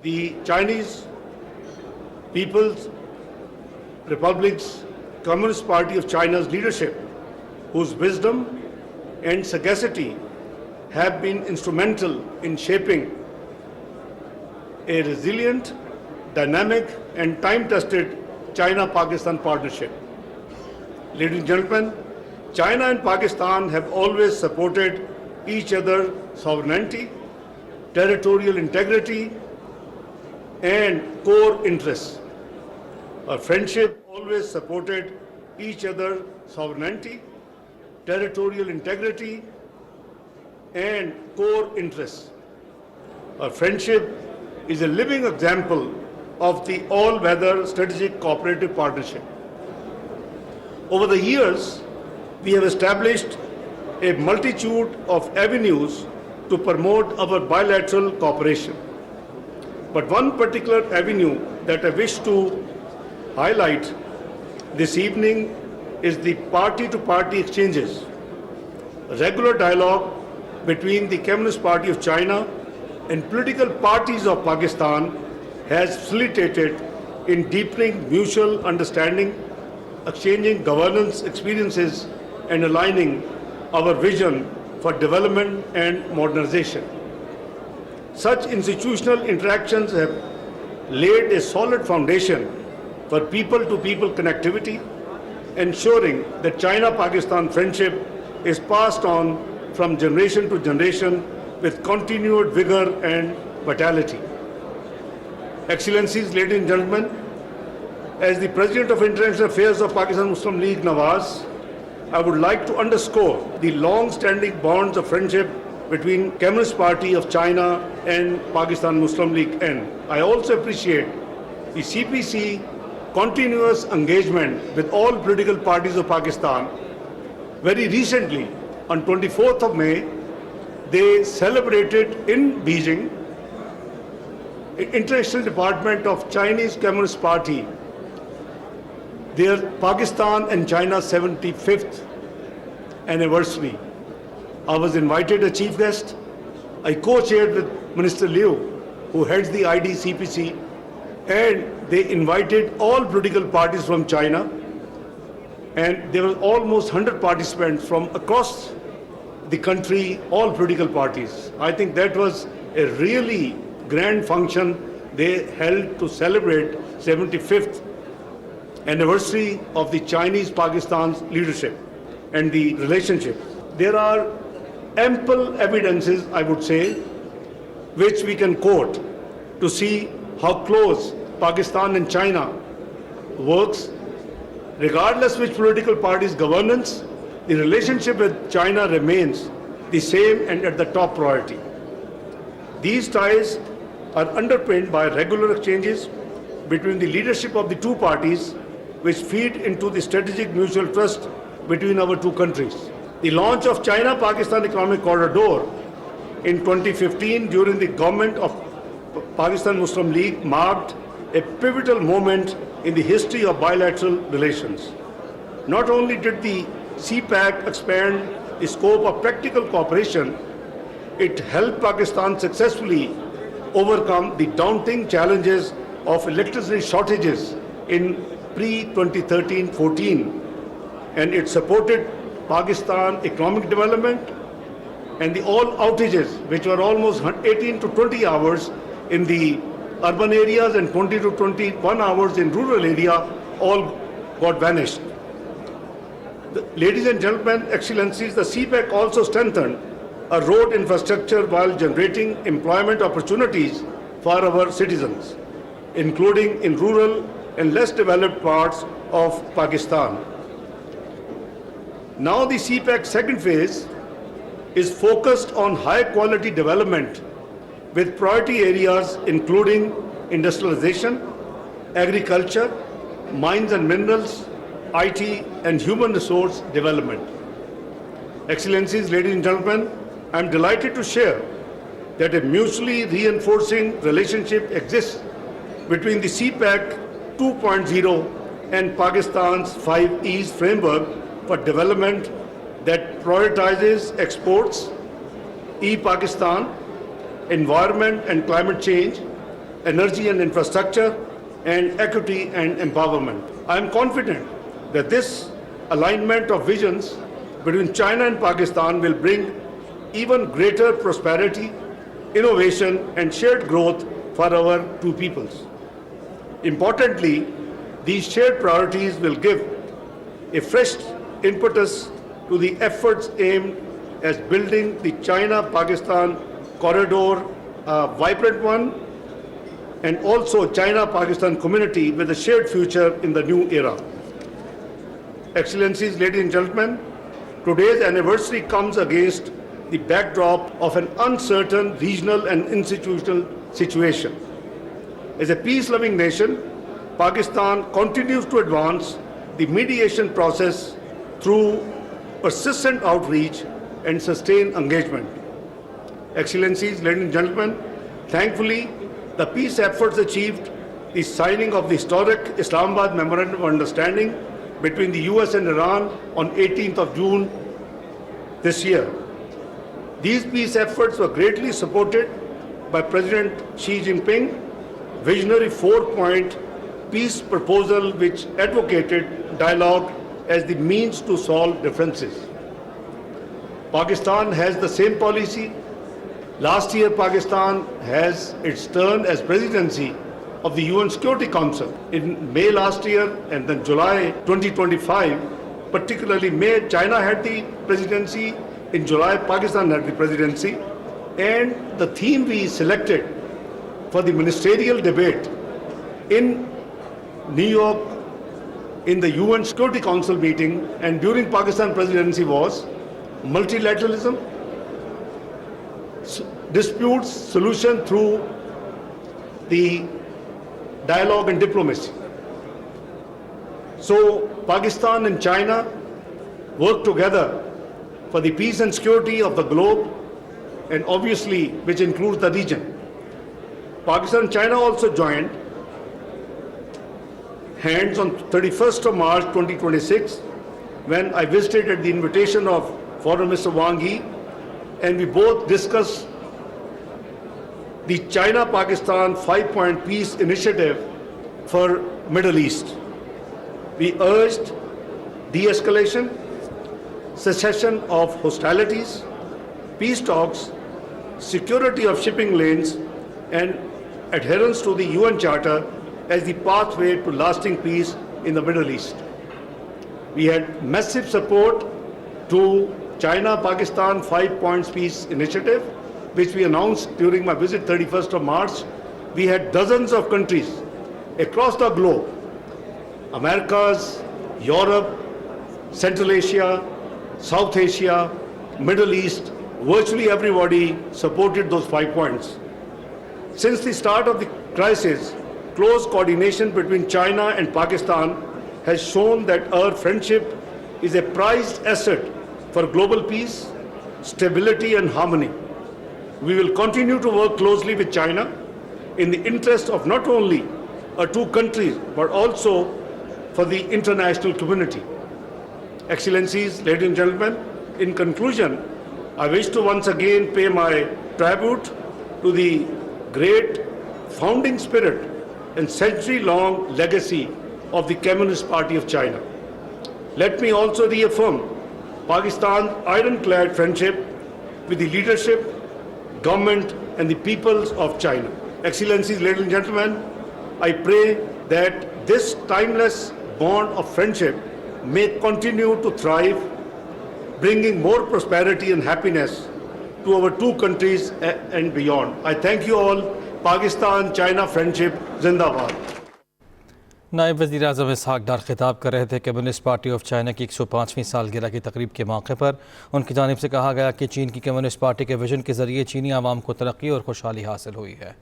the Chinese People's Republic's Communist Party of China's leadership, whose wisdom and sagacity have been instrumental in shaping a resilient, dynamic and time-tested China-Pakistan partnership. Ladies and gentlemen, China and Pakistan have always supported each other's sovereignty, territorial integrity and core interests. Our friendship always supported each other's sovereignty, territorial integrity and core interests. Our friendship is a living example of the all-weather strategic cooperative partnership. Over the years, we have established a multitude of avenues to promote our bilateral cooperation. But one particular avenue that I wish to highlight this evening is the party-to-party exchanges. Regular dialogue between the Communist Party of China and political parties of Pakistan has facilitated in deepening mutual understanding, exchanging governance experiences and aligning our vision for development and modernization. Such institutional interactions have laid a solid foundation for people-to-people connectivity, ensuring that China-Pakistan friendship is passed on from generation to generation with continued vigor and vitality. Excellencies, ladies and gentlemen, as the President of International Affairs of Pakistan Muslim League Nawaz, I would like to underscore the long-standing bonds of friendship between Communist Party of China and Pakistan Muslim League N. I also appreciate the CPC continuous engagement with all political parties of Pakistan. Very recently, on 24th of May, they celebrated in Beijing International Department of Chinese Communist Party their Pakistan and China 75th anniversary. I was invited as chief guest. I co-chaired with Minister Liu, who heads the CPC, and they invited all political parties from China, and there were almost 100 participants from across the country, all political parties. I think that was a really grand function they held to celebrate 75th anniversary of the Chinese-Pakistan's leadership and the relationship. There are ample evidences, I would say, which we can quote to see how close Pakistan and China works. Regardless which political party's governance, the relationship with China remains the same and at the top priority. These ties are underpinned by regular exchanges between the leadership of the two parties, which feed into the strategic mutual trust between our two countries. The launch of China-Pakistan Economic Corridor in 2015 during the government of Pakistan Muslim League marked a pivotal moment in the history of bilateral relations. Not only did the CPEC expand the scope of practical cooperation, it helped Pakistan successfully overcome the daunting challenges of electricity shortages in pre-2013-14, and it supported Pakistan economic development, and the all outages, which were almost 18 to 20 hours in the urban areas and 20 to 21 hours in rural area, all got vanished. Ladies and gentlemen, excellencies, the CPEC also strengthened a road infrastructure while generating employment opportunities for our citizens, including in rural and less developed parts of Pakistan. Now the CPEC second phase is focused on high quality development with priority areas including industrialization, agriculture, mines and minerals, IT and human resource development. Excellencies, ladies and gentlemen, I am delighted to share that a mutually reinforcing relationship exists between the CPEC 2.0 and Pakistan's 5 E's framework for development that prioritizes exports, e-Pakistan, environment and climate change, energy and infrastructure, and equity and empowerment. I am confident that this alignment of visions between China and Pakistan will bring even greater prosperity, innovation, and shared growth for our two peoples. Importantly, these shared priorities will give a fresh impetus to the efforts aimed at building the China-Pakistan corridor, a vibrant one, and also China-Pakistan community with a shared future in the new era. Excellencies, ladies and gentlemen, today's anniversary comes against the backdrop of an uncertain regional and institutional situation. As a peace-loving nation, Pakistan continues to advance the mediation process through persistent outreach and sustained engagement. Excellencies, ladies and gentlemen, thankfully, the peace efforts achieved the signing of the historic Islamabad Memorandum of Understanding between the US and Iran on 18th of June this year. These peace efforts were greatly supported by President Xi Jinping, visionary four-point peace proposal which advocated dialogue as the means to solve differences. Pakistan has the same policy. Last year, Pakistan has its turn as presidency of the UN Security Council. In May last year and then July 2025, particularly May, China had the presidency. In July, Pakistan had the presidency. And the theme we selected for the ministerial debate in New York in the UN Security Council meeting and during Pakistan presidency was multilateralism, disputes solution through the dialogue and diplomacy. So Pakistan and China work together for the peace and security of the globe, and obviously which includes the region. Pakistan and China also joined hands on 31st of March 2026 when I visited at the invitation of Foreign Minister Wang Yi, and we both discussed the China-Pakistan 5-point peace initiative for Middle East. We urged de-escalation, cessation of hostilities, peace talks, security of shipping lanes, and adherence to the UN Charter as the pathway to lasting peace in the Middle East. We had massive support to China-Pakistan 5-point peace initiative, which we announced during my visit 31st of March. We had dozens of countries across the globe, Americas, Europe, Central Asia, South Asia, Middle East, virtually everybody supported those 5 points. Since the start of the crisis, close coordination between China and Pakistan has shown that our friendship is a prized asset for global peace, stability, and harmony. We will continue to work closely with China in the interest of not only our two countries, but also for the international community. Excellencies, ladies and gentlemen, in conclusion, I wish to once again pay my tribute to the great founding spirit and century-long legacy of the Communist Party of China. Let me also reaffirm Pakistan's ironclad friendship with the leadership, government, and the peoples of China. Excellencies, ladies and gentlemen, I pray that this timeless bond of friendship may continue to thrive, bringing more prosperity and happiness to our two countries and beyond. I thank you all. Pakistan-China friendship, Zindabad. नायब वज़ीर-ए-आज़म इसहाक़ डार खिताब कर रहे थे। Communist party of China की 105वीं सालगिरह की तकरीब के मौके पर उनकी जानिब से कहा गया कि चीन की कम्युनिस्ट पार्टी के विजन के ज़रिए चीनी आवाम को तरक्की और खुशहाली हासिल हुई है।